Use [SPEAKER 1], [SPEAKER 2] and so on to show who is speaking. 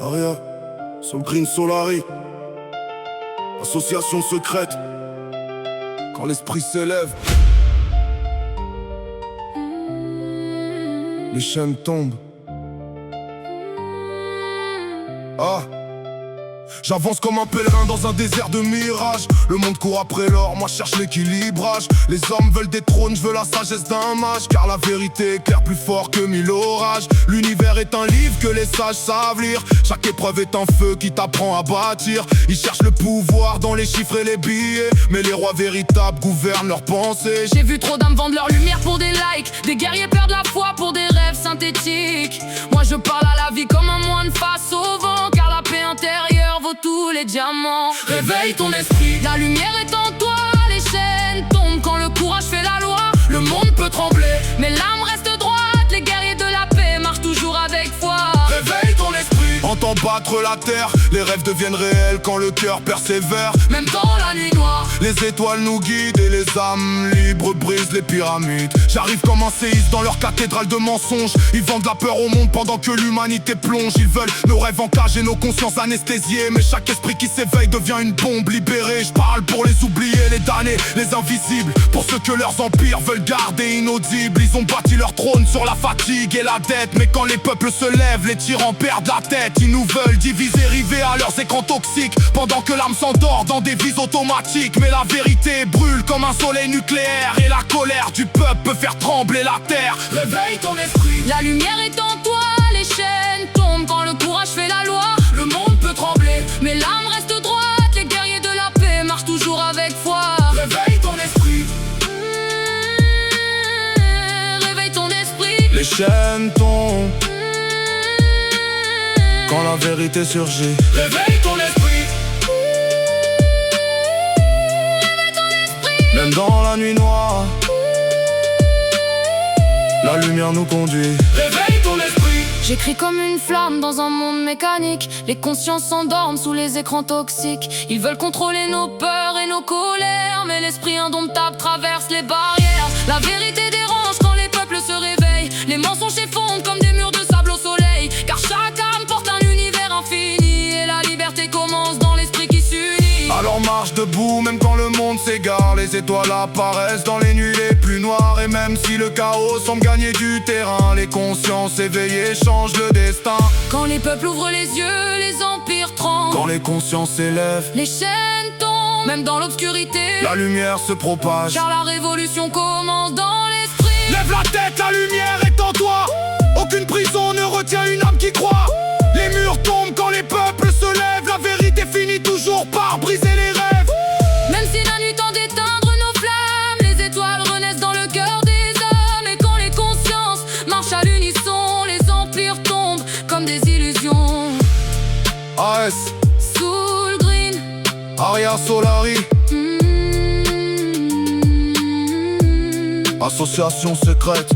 [SPEAKER 1] Aria, Some Green Solari, association secrète. Quand l'esprit s'élève, les chaînes tombent. Ah, j'avance comme un pèlerin dans un désert de mirages. Le monde court après l'or, moi je cherche l'équilibrage. Les hommes veulent des trônes, je veux la sagesse d'un mage. Car la vérité éclaire plus fort que mille orages. L'univers est un livre que les sages savent lire. Chaque épreuve est un feu qui t'apprend à bâtir. Ils cherchent le pouvoir dans les chiffres et les billets, mais les rois véritables gouvernent leurs pensées.
[SPEAKER 2] J'ai vu trop d'âmes vendre leur lumière pour des likes. Des guerriers perdent la foi pour des rêves synthétiques. Moi je parle à la vie comme un moine face au vent. Car la paix intérieure vaut tous les diamants. Réveille ton esprit, la lumière est en toi. Les chaînes tombent quand le courage fait la loi. Le monde peut trembler, mais l'âme reste droite. Les guerriers de la paix marchent toujours avec foi.
[SPEAKER 1] Réveille ton esprit, entends battre la terre. Les rêves deviennent réels quand le cœur persévère.
[SPEAKER 2] Même dans la nuit noire,
[SPEAKER 1] les étoiles nous guident et les âmes libres brisent les pyramides. J'arrive comme un séiste dans leur cathédrale de mensonges. Ils vendent la peur au monde pendant que l'humanité plonge. Ils veulent nos rêves en cage et nos consciences anesthésiées. Mais chaque esprit qui s'éveille devient une bombe libérée. Je parle pour les oubliés, les damnés, les invisibles. Pour ceux que leurs empires veulent garder inaudibles. Ils ont bâti leur trône sur la fatigue et la dette. Mais quand les peuples se lèvent, les tyrans perdent la tête. Ils nous veulent diviser, river à leurs écrans toxiques. Pendant que l'âme s'endort dans des vies automatiques. Mais la vérité brûle comme un soleil nucléaire. Et la colère du peuple peut faire trembler la terre. Réveille ton esprit,
[SPEAKER 2] la lumière est en toi. Les chaînes tombent quand le courage fait la loi.
[SPEAKER 1] le monde peut trembler,
[SPEAKER 2] mais l'âme reste droite. Les guerriers de la paix marchent toujours avec foi.
[SPEAKER 1] réveille ton esprit.
[SPEAKER 2] Réveille ton esprit,
[SPEAKER 1] Les chaînes tombent quand la vérité surgit. Réveille ton esprit. Même dans la nuit noire, la lumière nous conduit. Réveille ton esprit.
[SPEAKER 2] j'écris comme une flamme dans un monde mécanique. Les consciences s'endorment sous les écrans toxiques. Ils veulent contrôler nos peurs et nos colères, mais l'esprit indomptable traverse les barrières. La vérité dérange quand les peuples se réveillent. Les mensonges s'effondrent comme des murs de sable au soleil. Car chaque âme porte un univers infini. Et la liberté commence dans l'esprit qui s'unit.
[SPEAKER 1] Alors marche debout, même quand le monde s'égare. Les étoiles apparaissent dans les nuits les plus noires. Et même si le chaos semble gagner du terrain, les consciences éveillées changent le destin.
[SPEAKER 2] Quand les peuples ouvrent les yeux, les empires tremblent.
[SPEAKER 1] Quand les consciences s'élèvent,
[SPEAKER 2] Les chaînes tombent, même dans l'obscurité.
[SPEAKER 1] la lumière se propage.
[SPEAKER 2] Car la révolution commence dans l'esprit.
[SPEAKER 1] Lève la tête, la lumière est en toi. Aucune prison ne retient une âme qui croit. Les murs tombent quand les peuples se lèvent. La vérité finit toujours par briser les rêves.
[SPEAKER 2] Même si la nuit tend d'éteindre nos flammes, les étoiles renaissent dans le cœur des hommes. Et quand les consciences marchent à l'unisson, les empires tombent comme des illusions.
[SPEAKER 1] AS,
[SPEAKER 2] Soul Green,
[SPEAKER 1] Aria Solari, association secrète.